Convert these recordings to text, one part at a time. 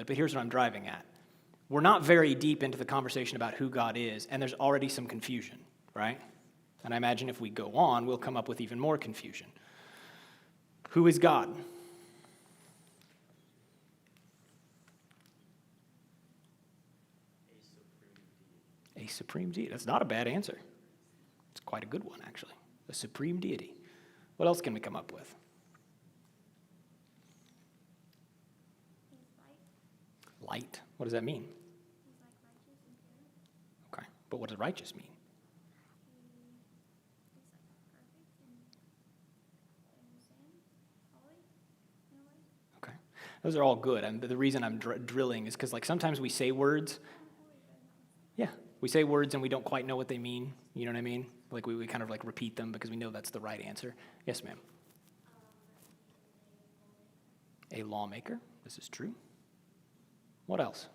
bit, but here's what I'm driving at. We're not very deep into the conversation about who God is, and there's already some confusion, right? And I imagine if we go on, we'll come up with even more confusion. Who is God? A supreme deity. That's not a bad answer. It's quite a good one, actually. A supreme deity. What else can we come up with? Light. What does that mean? Okay, but what does righteous mean? Okay, those are all good. And the reason I'm drilling is because, like, sometimes we say words. Yeah, we say words and we don't quite know what they mean. You know what I mean? Like we kind of like repeat them because we know that's the right answer. Yes, ma'am. A lawmaker. This is true. What else?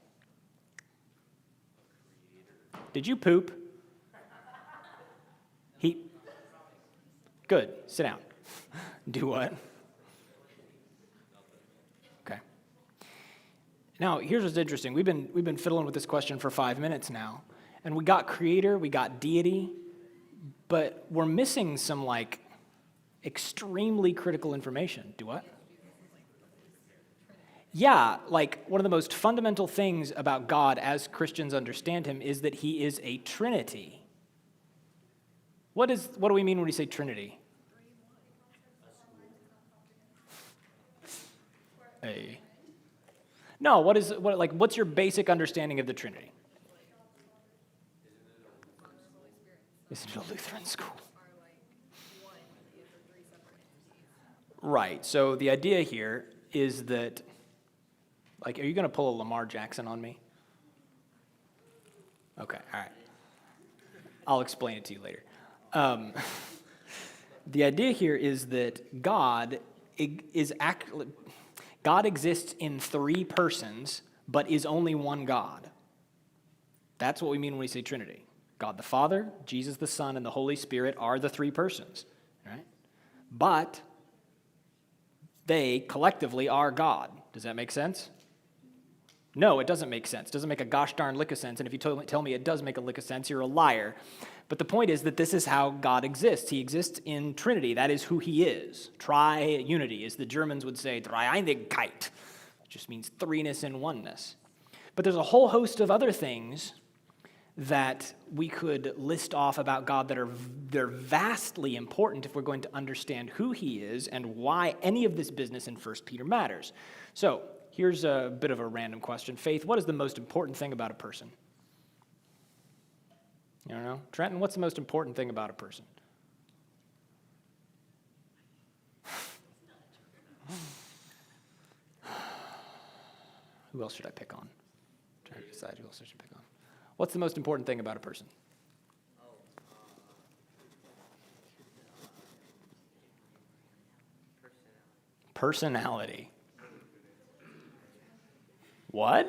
Did you poop? Good. Sit down. Do what? Okay. Now, here's what's interesting. We've been fiddling with this question for 5 minutes now, and we got creator, we got deity, but we're missing some like extremely critical information. Do what? Yeah, like one of the most fundamental things about God as Christians understand him is that he is a Trinity. What do we mean when we say Trinity? No, what's your basic understanding of the Trinity? Isn't it a Lutheran school? Right, so the idea here is that, like, are you going to pull a Lamar Jackson on me? Okay, all right. I'll explain it to you later. The idea here is that God exists in three persons, but is only one God. That's what we mean when we say Trinity. God the Father, Jesus the Son, and the Holy Spirit are the three persons, right? But they collectively are God. Does that make sense? No, it doesn't make sense. It doesn't make a gosh darn lick of sense. And if you tell me it does make a lick of sense, you're a liar. But the point is that this is how God exists. He exists in Trinity. That is who he is. Tri-unity, as the Germans would say, Dreieinigkeit. It just means threeness and oneness. But there's a whole host of other things that we could list off about God that they're vastly important if we're going to understand who he is and why any of this business in 1 Peter matters. So here's a bit of a random question. Faith, what is the most important thing about a person? You don't know? Trenton, what's the most important thing about a person? Who else should I pick on? I'm trying to decide who else I should pick on. What's the most important thing about a person? Personality. What?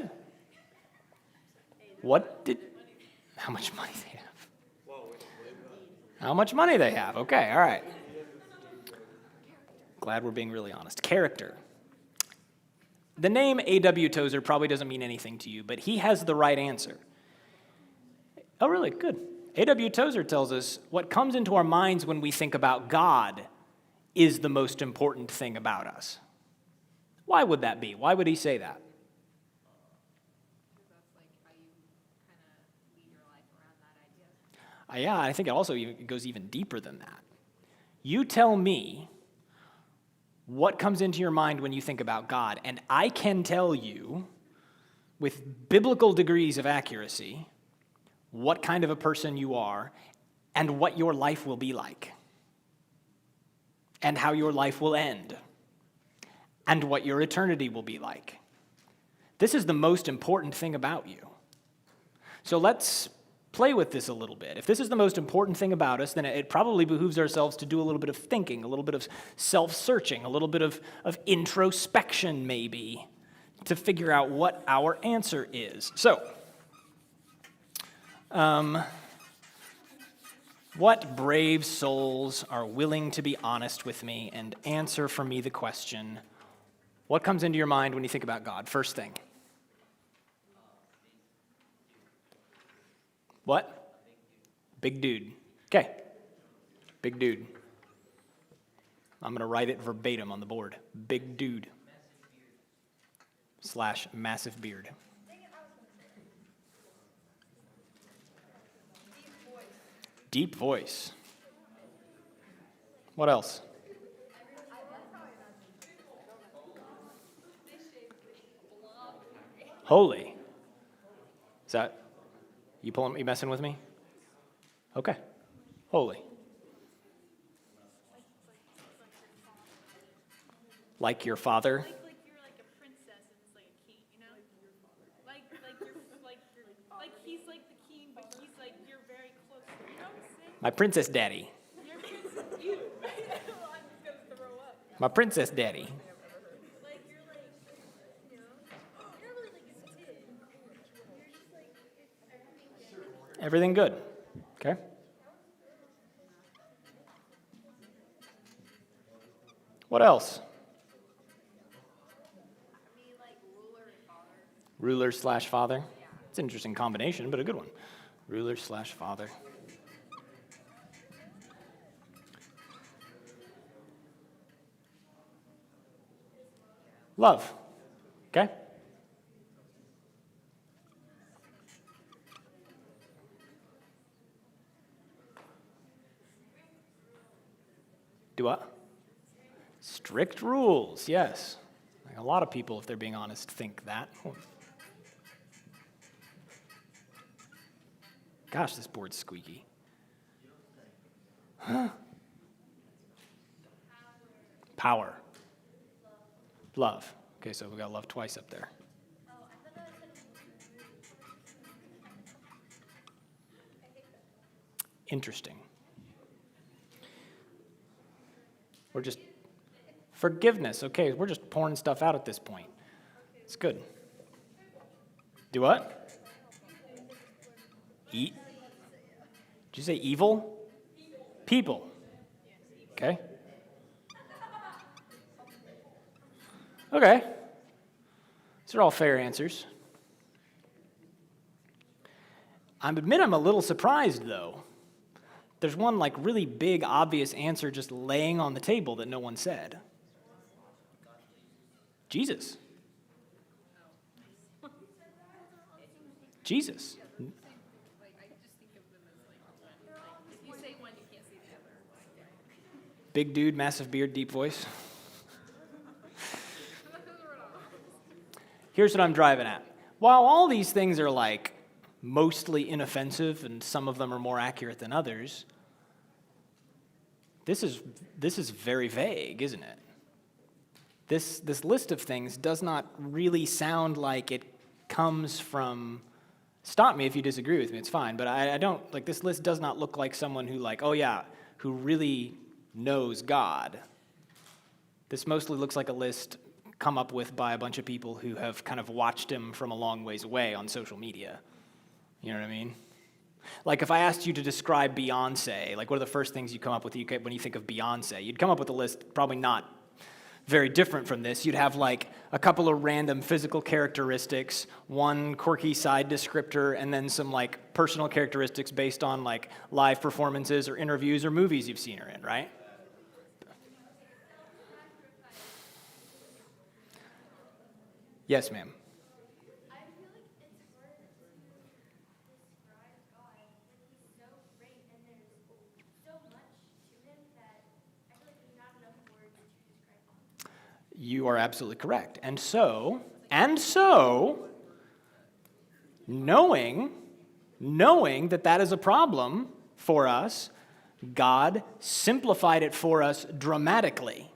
How much money they have? How much money they have? Okay, all right. Glad we're being really honest. Character. The name A.W. Tozer probably doesn't mean anything to you, but he has the right answer. Oh, really? Good. A.W. Tozer tells us what comes into our minds when we think about God is the most important thing about us. Why would that be? Why would he say that? Yeah, I think it also goes even deeper than that. You tell me what comes into your mind when you think about God, and I can tell you with biblical degrees of accuracy what kind of a person you are and what your life will be like and how your life will end and what your eternity will be like. This is the most important thing about you. So let's play with this a little bit. If this is the most important thing about us, then it probably behooves ourselves to do a little bit of thinking, a little bit of self-searching, a little bit of introspection maybe, to figure out what our answer is. So, what brave souls are willing to be honest with me and answer for me the question, what comes into your mind when you think about God? First thing. What? Big dude. Okay. Big dude. I'm going to write it verbatim on the board. Big dude. / massive beard. Deep voice. What else? Holy. Is that, you messing with me? Okay. Holy. Like your father? Like you're like a princess and it's like a king, you know? Like he's like the king, but he's like you're very close. You know what I'm saying? My princess daddy. Your princess, you. I'm just gonna throw up. My princess daddy. Like you're like, you know, you're really like his kid. You're just like Everything good. Okay. What else? Ruler / father. It's an interesting combination, but a good one. Ruler / father. Love. Okay? Do what? Strict rules, yes. Like a lot of people, if they're being honest, think that. Gosh, this board's squeaky. Huh? Power. Love. Okay, so we got love twice up there. Interesting. We're just forgiveness. Okay, we're just pouring stuff out at this point. It's good. Do what? Eat. Did you say evil? People. Okay. Okay. These are all fair answers. I admit I'm a little surprised, though. There's one like really big, obvious answer just laying on the table that no one said. Jesus. Jesus. Big dude, massive beard, deep voice. Here's what I'm driving at. While all these things are like mostly inoffensive and some of them are more accurate than others, this is very vague, isn't it? This list of things does not really sound like it comes from, stop me if you disagree with me, it's fine, but I don't, like this list does not look like someone who like, oh yeah, who really knows God. This mostly looks like a list come up with by a bunch of people who have kind of watched him from a long ways away on social media. You know what I mean? Like if I asked you to describe Beyonce, like what are the first things you come up with when you think of Beyonce? You'd come up with a list probably not very different from this. You'd have like a couple of random physical characteristics, one quirky side descriptor, and then some like personal characteristics based on like live performances or interviews or movies you've seen her in, right? Yes, ma'am. I feel like it's hard to describe God. Like he's so great and there's so much to him that I feel like there's not enough words to describe him. You are absolutely correct. And so, knowing that that is a problem for us, God simplified it for us dramatically.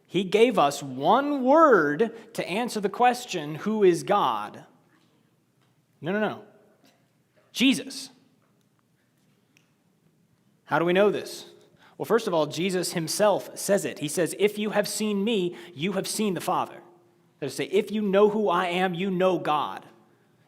He gave us one word to answer the question, who is God? No. Jesus. How do we know this? Well, first of all, Jesus himself says it. He says, if you have seen me, you have seen the Father. That is to say, if you know who I am, you know God.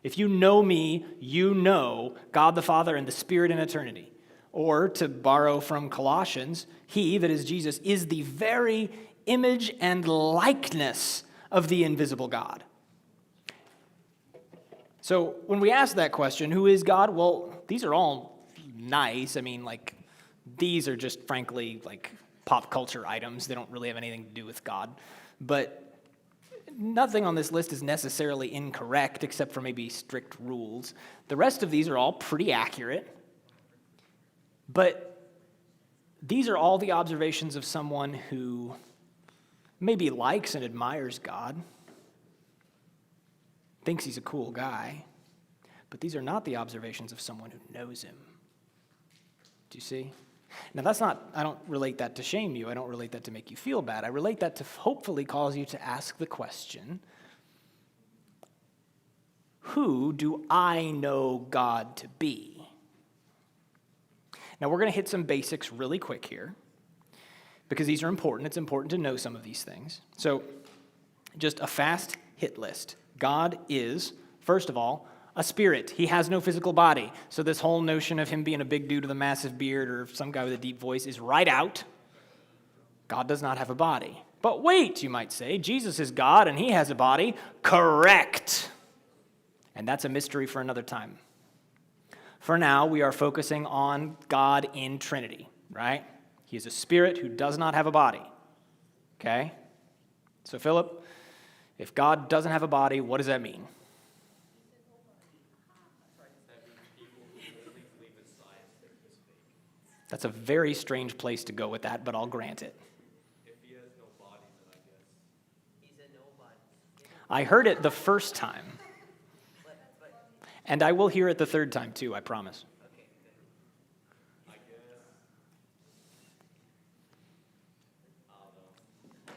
If you know me, you know God the Father and the Spirit in eternity. Or, to borrow from Colossians, he, that is Jesus, is the very image and likeness of the invisible God. So when we ask that question, who is God? Well, these are all nice. I mean, like, these are just frankly like pop culture items. They don't really have anything to do with God. But nothing on this list is necessarily incorrect except for maybe strict rules. The rest of these are all pretty accurate. But these are all the observations of someone who maybe likes and admires God, thinks he's a cool guy, but these are not the observations of someone who knows him. Do you see? Now I don't relate that to shame you. I don't relate that to make you feel bad. I relate that to hopefully cause you to ask the question, who do I know God to be? Now we're going to hit some basics really quick here because these are important. It's important to know some of these things. So just a fast hit list. God is, first of all, a spirit. He has no physical body. So this whole notion of him being a big dude with a massive beard or some guy with a deep voice is right out. God does not have a body. But wait, you might say, Jesus is God and he has a body. Correct. And that's a mystery for another time. For now, we are focusing on God in Trinity, right? He is a spirit who does not have a body. Okay? So Philip, if God doesn't have a body, what does that mean? That's a very strange place to go with that, but I'll grant it. If he has no body, then I guess He's a nobody. I heard it the first time, and I will hear it the third time too, I promise. Okay, good. I guess I don't know.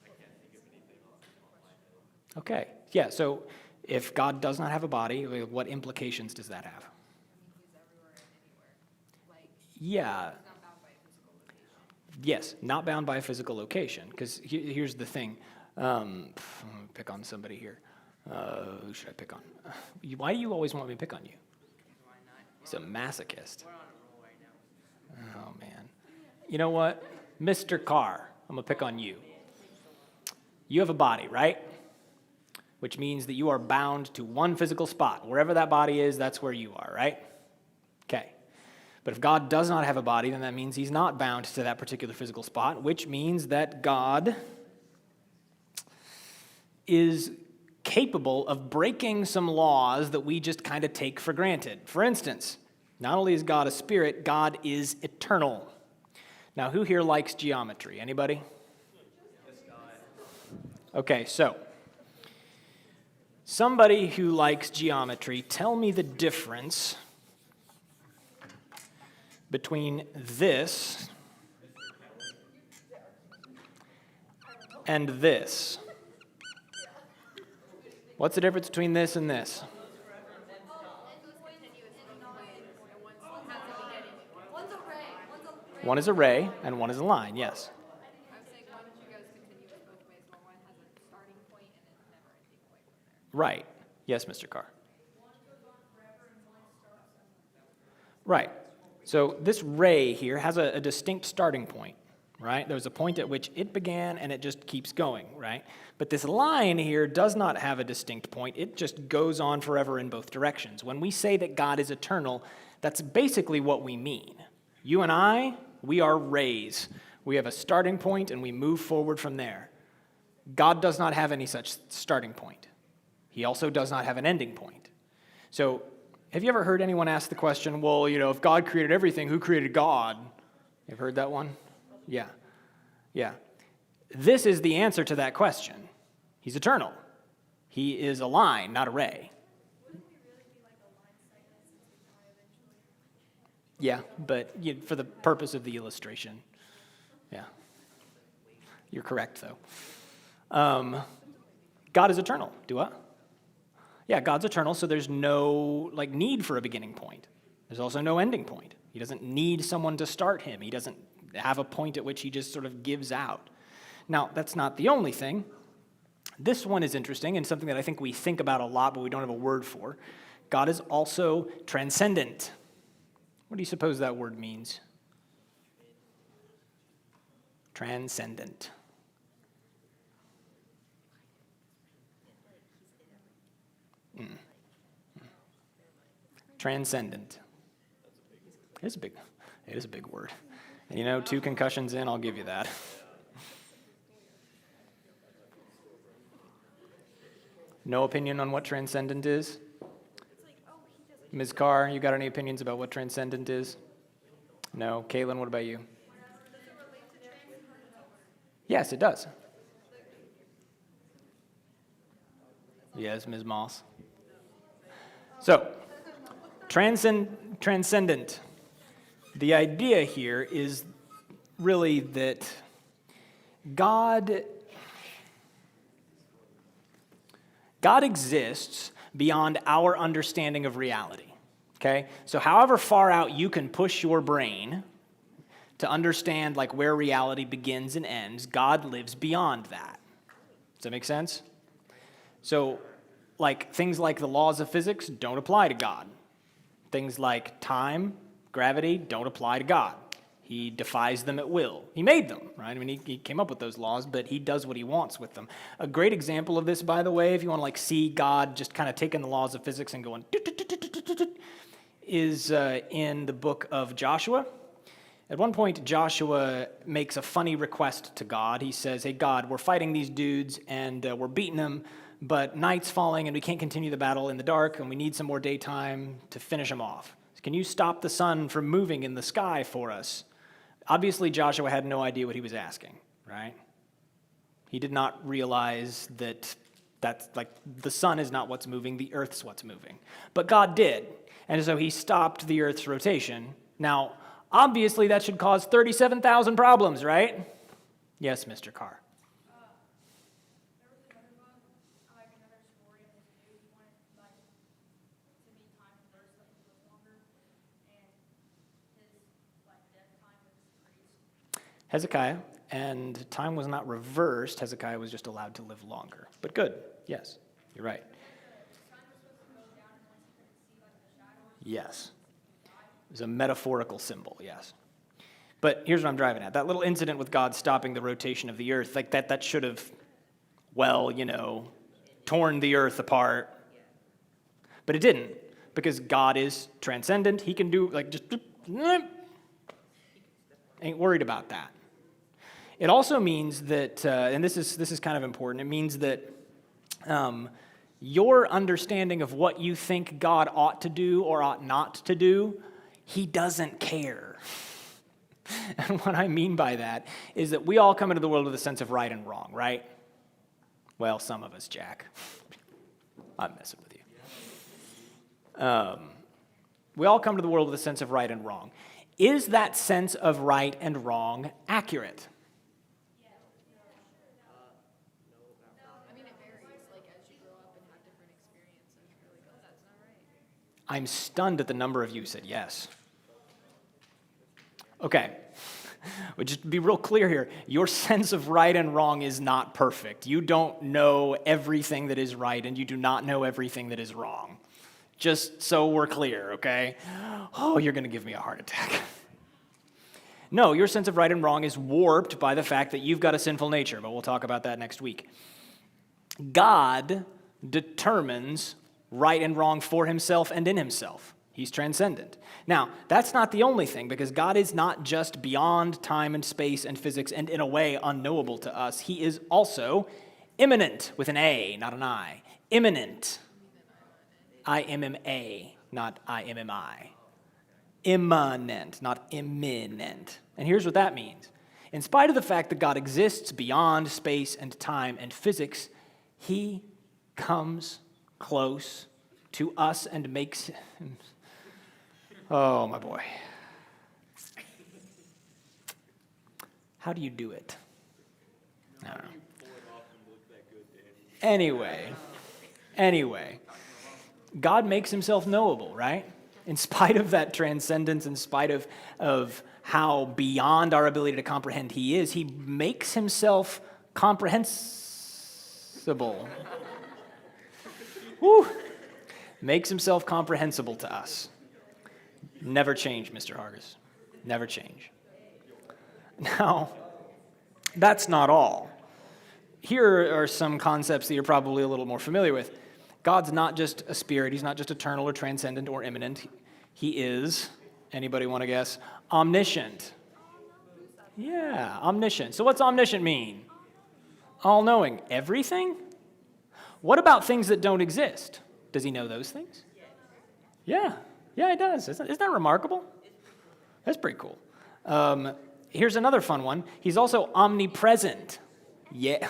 I can't think of anything off the top of my head. Okay, yeah, so if God does not have a body, what implications does that have? He's everywhere and anywhere. Like, Yeah, he's not bound by a physical location. yes, not bound by a physical location, because here's the thing. I'm gonna pick on somebody here. Who should I pick on? Why do you always want me to pick on you? Why not? He's a masochist. We're on a roll right now. Oh, man. You know what? Mr. Carr, I'm going to pick on you. You have a body, right? Which means that you are bound to one physical spot. Wherever that body is, that's where you are, right? Okay. But if God does not have a body, then that means he's not bound to that particular physical spot, which means that God is capable of breaking some laws that we just kind of take for granted. For instance, not only is God a spirit, God is eternal. Now, who here likes geometry? Anybody? Okay, so somebody who likes geometry, tell me the difference between this and this. What's the difference between this and this? One's a ray, one's a One is a ray and one is a line, yes. I was saying one goes continuous both ways, while one has a starting point and a never ending point from there. Right. Yes, Mr. Carr. Right. So this ray here has a distinct starting point, right? There's a point at which it began and it just keeps going, right? But this line here does not have a distinct point. It just goes on forever in both directions. When we say that God is eternal, that's basically what we mean. You and I, we are rays. We have a starting point and we move forward from there. God does not have any such starting point. He also does not have an ending point. So, have you ever heard anyone ask the question, well, you know, if God created everything, who created God? You've heard that one? Yeah. Yeah. This is the answer to that question. He's eternal. He is a line, not a ray. Yeah, but for the purpose of the illustration, yeah. You're correct, though. God is eternal. Do what? Yeah, God's eternal, so there's no need for a beginning point. There's also no ending point. He doesn't need someone to start him. He doesn't have a point at which he just sort of gives out. Now, that's not the only thing. This one is interesting and something that I think we think about a lot, but we don't have a word for. God is also transcendent. What do you suppose that word means? Transcendent. Transcendent. It is a big word. And you know, 2 concussions in, I'll give you that. No opinion on what transcendent is? Ms. Carr, you got any opinions about what transcendent is? No. Caitlin, what about you? Yes, it does. Yes, Ms. Moss. So, transcendent. The idea here is really that God exists beyond our understanding of reality, okay? So however far out you can push your brain to understand like where reality begins and ends, God lives beyond that. Does that make sense? So like things like the laws of physics don't apply to God. Things like time, gravity don't apply to God. He defies them at will. He made them, right? I mean, he came up with those laws, but he does what he wants with them. A great example of this, by the way, if you want to like see God just kind of taking the laws of physics and going, is in the book of Joshua. At one point, Joshua makes a funny request to God. He says, hey, God, we're fighting these dudes and we're beating them, but night's falling and we can't continue the battle in the dark and we need some more daytime to finish them off. Can you stop the sun from moving in the sky for us? Obviously, Joshua had no idea what he was asking, right? He did not realize that that's like the sun is not what's moving, the earth's what's moving. But God did. And so he stopped the earth's rotation. Now, obviously, that should cause 37,000 problems, right? Yes, Mr. Carr. There was another book, like another story of this dude. He wanted like to meet time first, so he lived longer, and his like death time was increased. Hezekiah, and time was not reversed. Hezekiah was just allowed to live longer. But good, yes, you're right. Yes. It was a metaphorical symbol, yes. But here's what I'm driving at. That little incident with God stopping the rotation of the earth, like that should have, well, you know, torn the earth apart. But it didn't, because God is transcendent. He can do, like, just, ain't worried about that. It also means that, and this is kind of important, it means that your understanding of what you think God ought to do or ought not to do, he doesn't care. And what I mean by that is that we all come into the world with a sense of right and wrong, right? Well, some of us, Jack. I'm messing with you. We all come to the world with a sense of right and wrong. Is that sense of right and wrong accurate? I mean, it varies, like, as you grow up and have different experiences, you're like, oh, that's not right. I'm stunned at the number of you who said yes. Okay, well, just to be real clear here, your sense of right and wrong is not perfect. You don't know everything that is right, and you do not know everything that is wrong. Just so we're clear, okay? Oh, you're going to give me a heart attack. No, your sense of right and wrong is warped by the fact that you've got a sinful nature, but we'll talk about that next week. God determines right and wrong for himself and in himself. He's transcendent. Now, that's not the only thing, because God is not just beyond time and space and physics and in a way unknowable to us. He is also immanent, with an A, not an I. Immanent. I-M-M-A, not I-M-M-I. Immanent, not imminent. And here's what that means. In spite of the fact that God exists beyond space and time and physics, he comes close to us and makes him... Oh, my boy. How do you do it? I don't know. Anyway, God makes himself knowable, right? In spite of that transcendence, in spite of how beyond our ability to comprehend he is, he makes himself comprehensible. Woo! Makes himself comprehensible to us. Never change, Mr. Hargis. Never change. Now, that's not all. Here are some concepts that you're probably a little more familiar with. God's not just a spirit. He's not just eternal or transcendent or immanent. He is, anybody want to guess? Omniscient. Yeah, omniscient. So what's omniscient mean? All-knowing. Everything? What about things that don't exist? Does he know those things? Yeah, he does. Isn't that remarkable? That's pretty cool. Here's another fun one. He's also omnipresent. Yeah.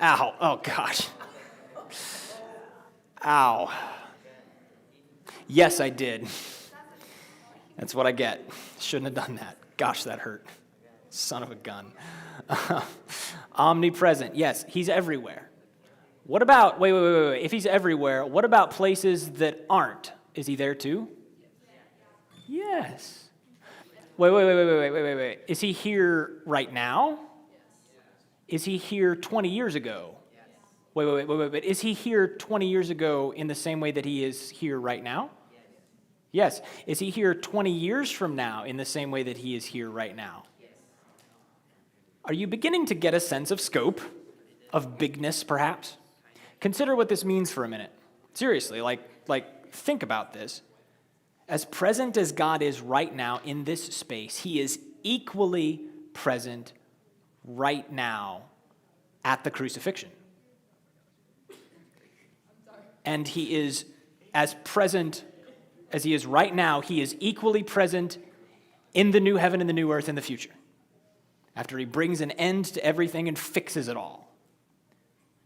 Ow. Oh, gosh. Ow. Yes, I did. That's what I get. Shouldn't have done that. Gosh, that hurt. Son of a gun. Omnipresent. Yes, he's everywhere. What about, wait. If he's everywhere, what about places that aren't? Is he there too? Yes. Wait. Is he here right now? Is he here 20 years ago? Wait. Is he here 20 years ago in the same way that he is here right now? Yes. Is he here 20 years from now in the same way that he is here right now? Are you beginning to get a sense of scope, of bigness perhaps? Consider what this means for a minute. Seriously, like think about this. As present as God is right now in this space, he is equally present right now at the crucifixion. And he is as present as he is right now, he is equally present in the new heaven and the new earth in the future, after he brings an end to everything and fixes it all.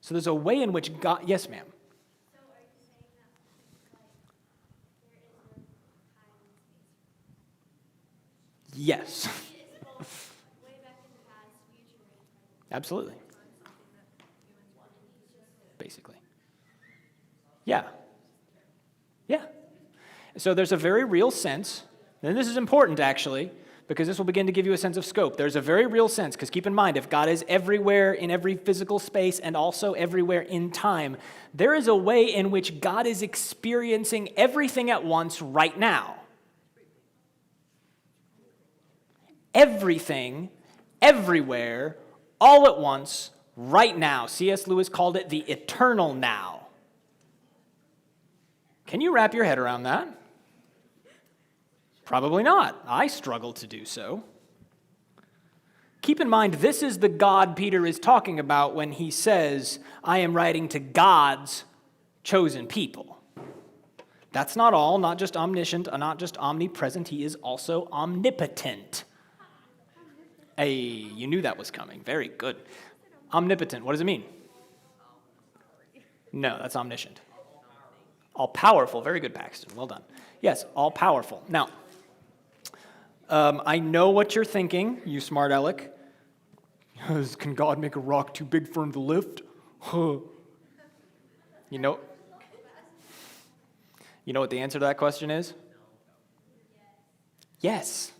So there's a way in which God, yes, ma'am. So are you saying that, there is no time and space? Yes, It's both way back in the past, future, and present. absolutely. Basically. Yeah. So there's a very real sense, and this is important actually, because this will begin to give you a sense of scope. There's a very real sense, because keep in mind, if God is everywhere in every physical space and also everywhere in time, there is a way in which God is experiencing everything at once right now. Everything, everywhere, all at once, right now. C.S. Lewis called it the eternal now. Can you wrap your head around that? Probably not. I struggle to do so. Keep in mind, this is the God Peter is talking about when he says, I am writing to God's chosen people. That's not all, not just omniscient, not just omnipresent, he is also omnipotent. Hey, you knew that was coming. Very good. Omnipotent, what does it mean? No, that's omniscient. All-powerful, very good, Paxton, well done. Yes, all-powerful. Now, I know what you're thinking, you smart aleck. Can God make a rock too big for him to lift? You know what the answer to that question is? Yes.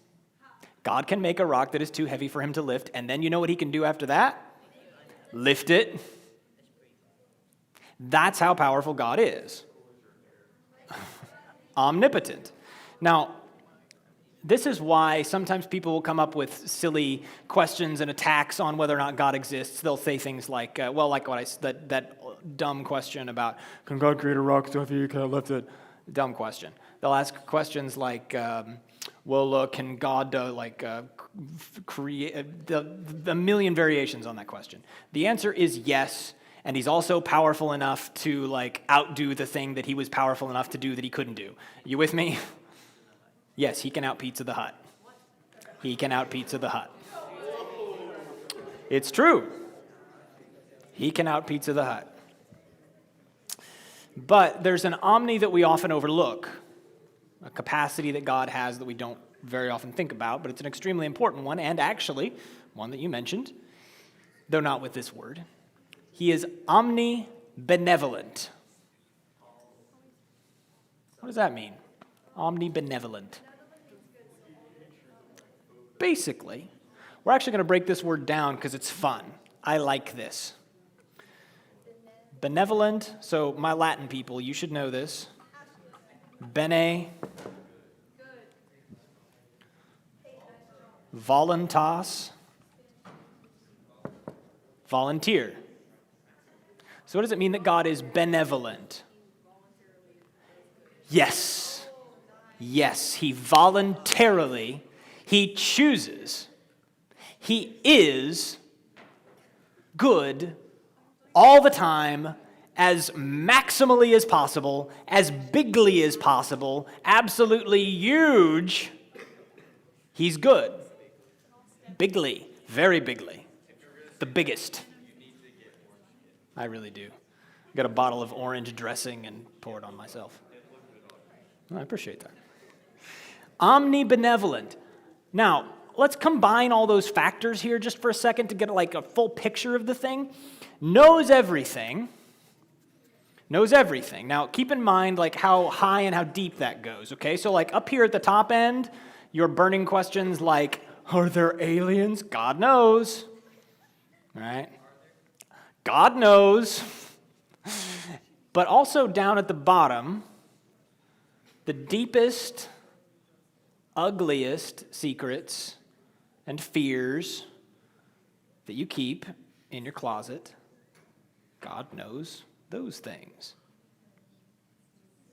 God can make a rock that is too heavy for him to lift, and then you know what he can do after that? Lift it. That's how powerful God is. Omnipotent. Now, this is why sometimes people will come up with silly questions and attacks on whether or not God exists. They'll say things like, like what I said, that dumb question about, can God create a rock so heavy you can't lift it? Dumb question. They'll ask questions like, can God create the million variations on that question? The answer is yes, and he's also powerful enough to outdo the thing that he was powerful enough to do that he couldn't do. You with me? Yes, he can out Pizza the Hut. He can out Pizza the Hut. It's true. He can out Pizza the Hut. But there's an omni that we often overlook, a capacity that God has that we don't very often think about, but it's an extremely important one, and actually, one that you mentioned, though not with this word. He is omnibenevolent. What does that mean? Omnibenevolent. Basically, we're actually going to break this word down because it's fun. I like this. Benevolent, so my Latin people, you should know this. Bene. Voluntas. Volunteer. So what does it mean that God is benevolent? Yes. Yes, he voluntarily, he chooses. He is good all the time, as maximally as possible, as bigly as possible, absolutely huge. He's good. Bigly, very bigly. The biggest. I really do. Got a bottle of orange dressing and pour it on myself. I appreciate that. Omnibenevolent. Now, let's combine all those factors here just for a second to get like a full picture of the thing. Knows everything. Knows everything. Now, keep in mind like how high and how deep that goes, okay? So like up here at the top end, your burning questions like, are there aliens? God knows. All right? God knows. But also down at the bottom, the deepest, ugliest secrets and fears that you keep in your closet, God knows those things.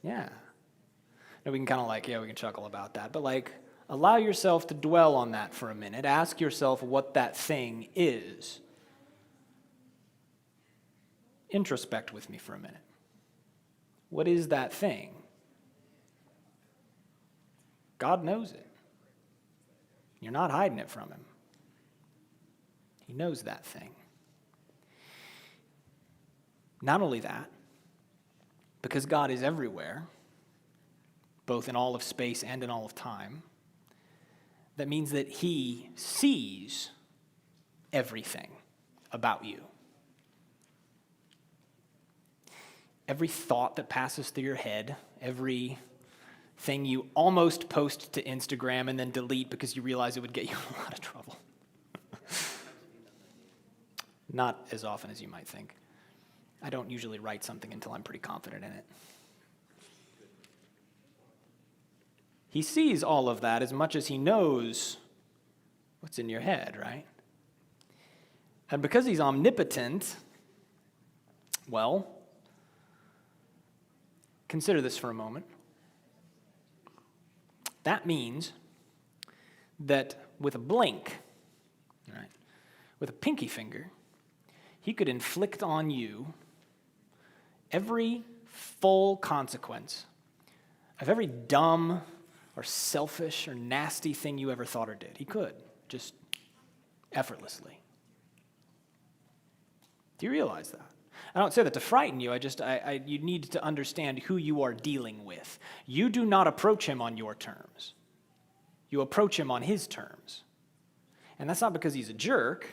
Yeah. Now we can kind of like, we can chuckle about that, but like, allow yourself to dwell on that for a minute. Ask yourself what that thing is. Introspect with me for a minute. What is that thing? God knows it. You're not hiding it from him. He knows that thing. Not only that, because God is everywhere, both in all of space and in all of time, that means that he sees everything about you. Every thought that passes through your head, every thing you almost post to Instagram and then delete because you realize it would get you in a lot of trouble. Not as often as you might think. I don't usually write something until I'm pretty confident in it. He sees all of that as much as he knows what's in your head, right? And because he's omnipotent, well, consider this for a moment. That means that with a blink, right, with a pinky finger, he could inflict on you every full consequence of every dumb or selfish or nasty thing you ever thought or did. He could, just effortlessly. Do you realize that? I don't say that to frighten you. You need to understand who you are dealing with. You do not approach him on your terms. You approach him on his terms. And that's not because he's a jerk.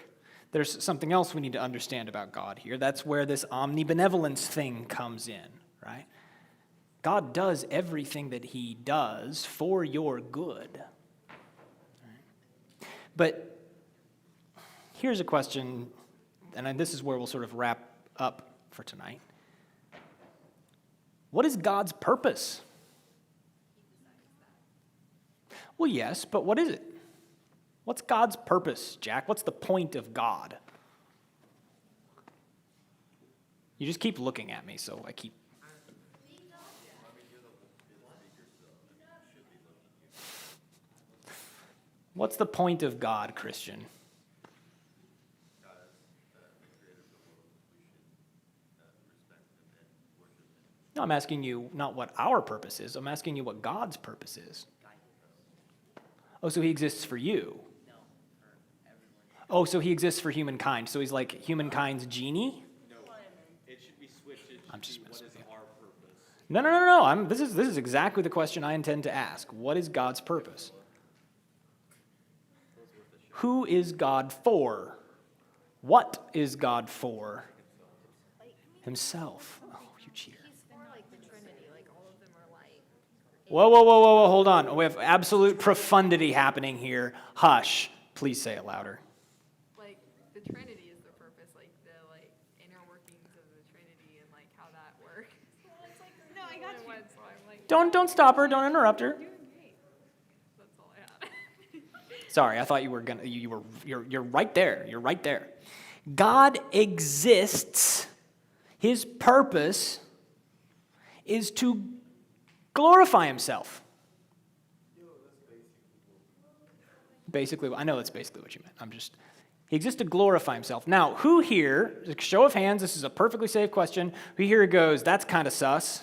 There's something else we need to understand about God here. That's where this omnibenevolence thing comes in, right? God does everything that he does for your good. Right? But here's a question, and this is where we'll sort of wrap up for tonight. What is God's purpose? Well, yes, but what is it? What's God's purpose, Jack? What's the point of God? You just keep looking at me, so I keep... What's the point of God, Christian? No, I'm asking you not what our purpose is. I'm asking you what God's purpose is. Oh, so he exists for you? No, for everyone. Oh, so he exists for humankind. So he's like humankind's genie? No, it should be switched. It I'm should just be, what messing is with you. our purpose? No. This is exactly the question I intend to ask. What is God's purpose? Who is God for? What is God for? Himself. Oh, you cheater. He's for like the Trinity, like all of them are like. Whoa, hold on. We have absolute profundity happening here. Hush. Please say it louder. Like the Trinity is the purpose, like the inner workings of the Trinity and like how that works. Well, it's like no, I got you. So I'm like, Don't stop her. Don't interrupt her. doing great. That's all I had. Sorry, I thought you were gonna. You're right there. You're right there. God exists. His purpose is to glorify himself. Basically, I know that's basically what you meant. He exists to glorify himself. Now, who here, show of hands, this is a perfectly safe question, who here goes, that's kind of sus?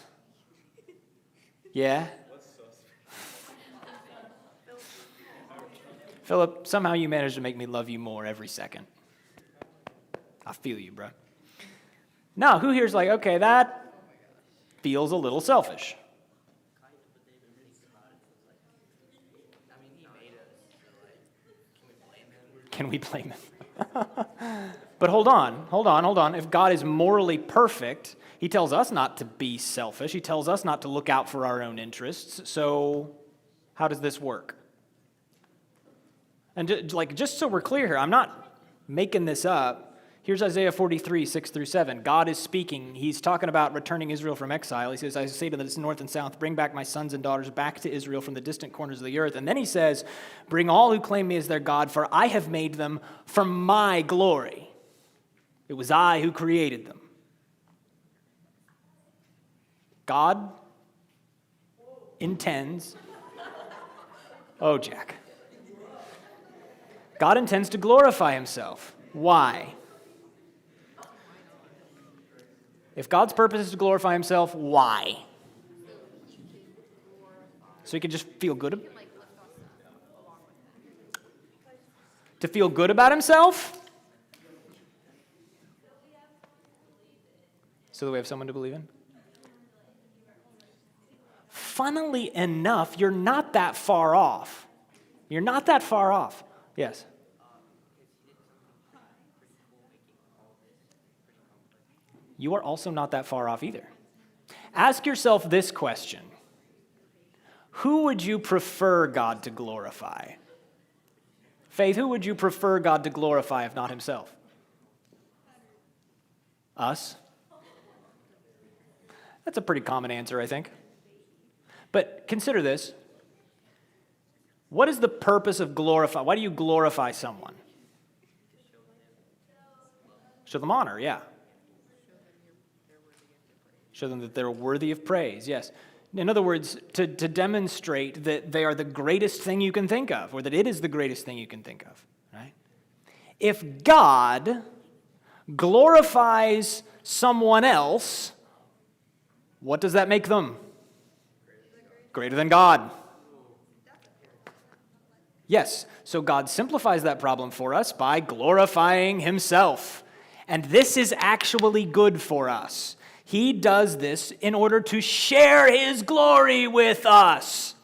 Yeah? Philip, somehow you managed to make me love you more every second. I feel you, bro. Now, who here's like, okay, that feels a little selfish? Can we blame him? But hold on. If God is morally perfect, he tells us not to be selfish. He tells us not to look out for our own interests. So how does this work? And just so we're clear here, I'm not making this up. Here's Isaiah 43, 6-7. God is speaking. He's talking about returning Israel from exile. He says, I say to the north and south, bring back my sons and daughters back to Israel from the distant corners of the earth. And then he says, bring all who claim me as their God, for I have made them for my glory. It was I who created them. God intends, Jack. God intends to glorify himself. Why? If God's purpose is to glorify himself, why? So he can just feel good? To feel good about himself? So that we have someone to believe in? Funnily enough, you're not that far off. You're not that far off. Yes? You are also not that far off either. Ask yourself this question. Who would you prefer God to glorify? Faith, who would you prefer God to glorify if not himself? Us? That's a pretty common answer, I think. But consider this. What is the purpose of glorify? Why do you glorify someone? Show them honor, yeah. Show them that they're worthy of praise, yes. In other words, to demonstrate that they are the greatest thing you can think of, or that it is the greatest thing you can think of, right? If God glorifies someone else, what does that make them? Greater than God. Yes, so God simplifies that problem for us by glorifying himself. And this is actually good for us. He does this in order to share his glory with us.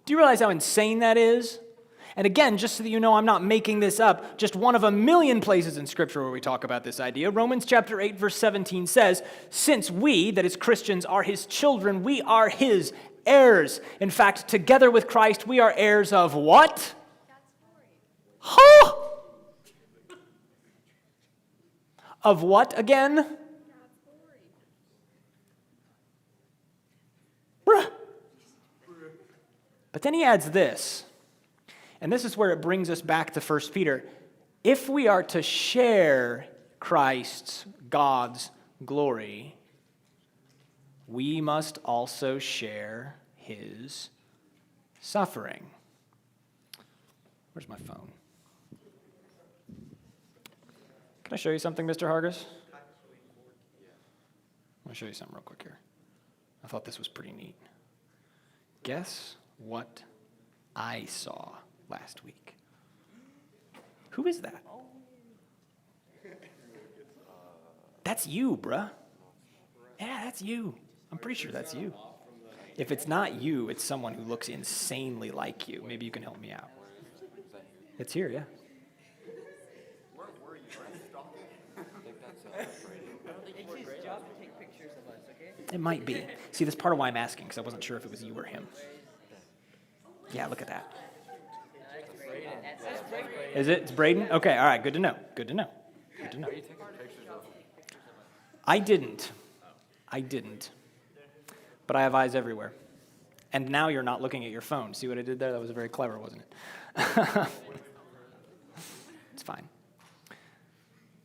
Do you realize how insane that is? And again, just so that you know I'm not making this up, just one of a million places in Scripture where we talk about this idea. Romans chapter 8, verse 17 says, since we, that is Christians, are his children, we are his heirs. In fact, together with Christ, we are heirs of what? Huh? Of what again? Bruh. But then he adds this, and this is where it brings us back to 1 Peter. If we are to share Christ's, God's glory, we must also share his suffering. Where's my phone? Can I show you something, Mr. Hargis? I want to show you something real quick here. I thought this was pretty neat. Guess what I saw last week? Who is that? That's you, bruh. Yeah, that's you. I'm pretty sure that's you. If it's not you, it's someone who looks insanely like you. Maybe you can help me out. It's here, yeah. It's his job to take pictures of us, okay? It might be. See, that's part of why I'm asking, because I wasn't sure if it was you or him. Yeah, look at that. That's Braden. Is it? It's Braden? Okay, all right, good to know. Good to know. Good to know. I didn't. But I have eyes everywhere. And now you're not looking at your phone. See what I did there? That was very clever, wasn't it? It's fine.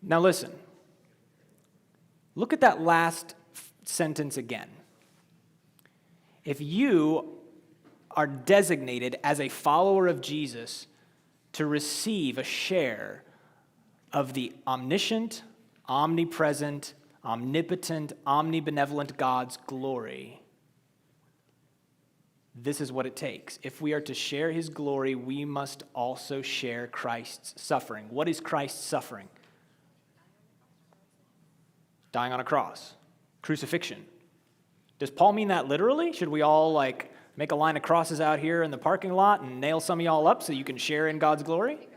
Now listen. Look at that last sentence again. If you are designated as a follower of Jesus to receive a share of the omniscient, omnipresent, omnipotent, omnibenevolent God's glory, this is what it takes. If we are to share his glory, we must also share Christ's suffering. What is Christ's suffering? Dying on a cross. Crucifixion. Does Paul mean that literally? Should we all make a line of crosses out here in the parking lot and nail some of y'all up so you can share in God's glory?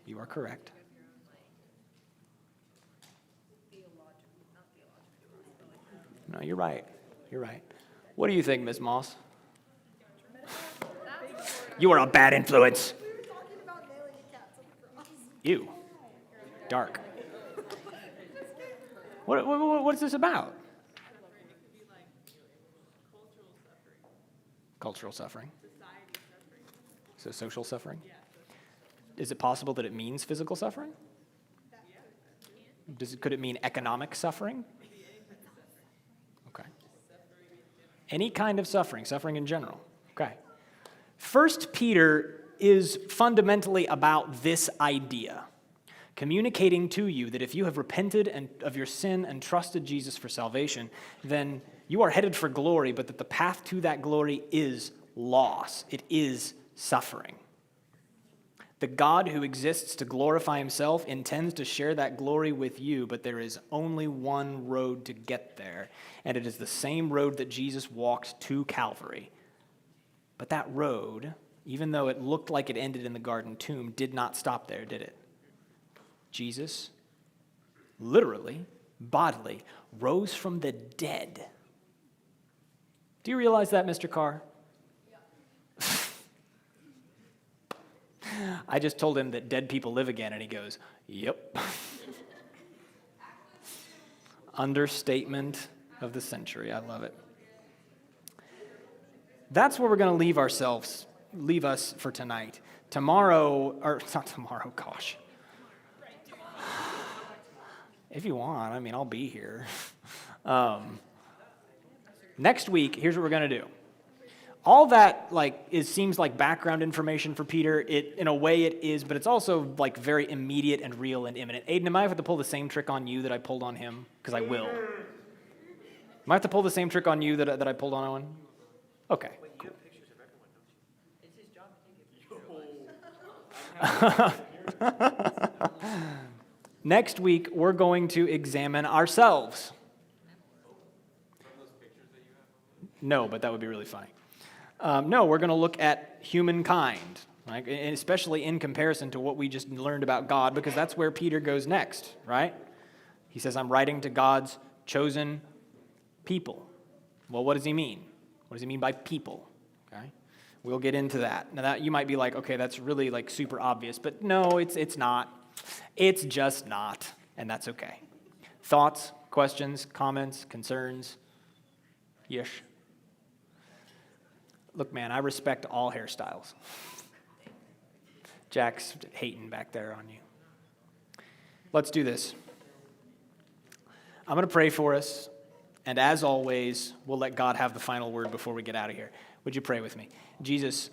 You are correct. No, you're right. You're right. What do you think, Ms. Moss? You are a bad influence. We were talking about nailing a cat to the cross. You. Dark. What is this about? Cultural suffering. So social suffering? Is it possible that it means physical suffering? Could it mean economic suffering? Okay. Any kind of suffering, suffering in general. Okay. 1 Peter is fundamentally about this idea, communicating to you that if you have repented of your sin and trusted Jesus for salvation, then you are headed for glory, but that the path to that glory is loss. It is suffering. The God who exists to glorify himself intends to share that glory with you, but there is only one road to get there, and it is the same road that Jesus walked to Calvary. But that road, even though it looked like it ended in the garden tomb, did not stop there, did it? Jesus, literally, bodily, rose from the dead. Do you realize that, Mr. Carr? I just told him that dead people live again, and he goes, yep. Understatement of the century. I love it. That's where we're going to leave us for tonight. Tomorrow, or not tomorrow, gosh. If you want, I'll be here. Next week, here's what we're going to do. All that seems like background information for Peter. In a way it is, but it's also very immediate and real and imminent. Aiden, am I have to pull the same trick on you that I pulled on him? Because I will. Am I have to pull the same trick on you that I pulled on Owen? Okay. Wait, you have pictures of everyone, don't you? It's his job to take it. Next week, we're going to examine ourselves. No, but that would be really funny. No, we're going to look at humankind, right? And especially in comparison to what we just learned about God, because that's where Peter goes next, right? He says, I'm writing to God's chosen people. Well, what does he mean? What does he mean by people? Okay, we'll get into that. Now, that you might be like, okay, that's really super obvious, but no, it's not. It's just not, and that's okay. Thoughts, questions, comments, concerns? Yish. Look, man, I respect all hairstyles. Jack's hating back there on you. Let's do this. I'm going to pray for us, and as always, we'll let God have the final word before we get out of here. Would you pray with me? Jesus,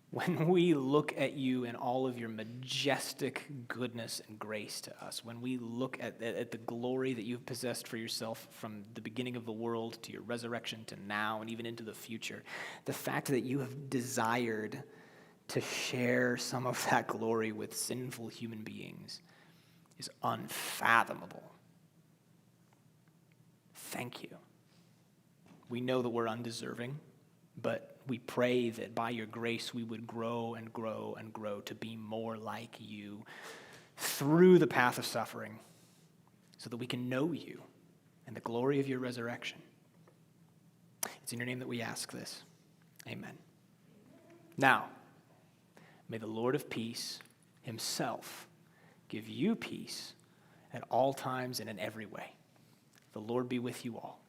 when we look at you in all of your majestic goodness and grace to us, when we look at the glory that you've possessed for yourself from the beginning of the world to your resurrection to now and even into the future, the fact that you have desired to share some of that glory with sinful human beings is unfathomable. Thank you. We know that we're undeserving, but we pray that by your grace we would grow and grow and grow to be more like you through the path of suffering so that we can know you and the glory of your resurrection. It's in your name that we ask this. Amen. Now, may the Lord of peace himself give you peace at all times and in every way. The Lord be with you all.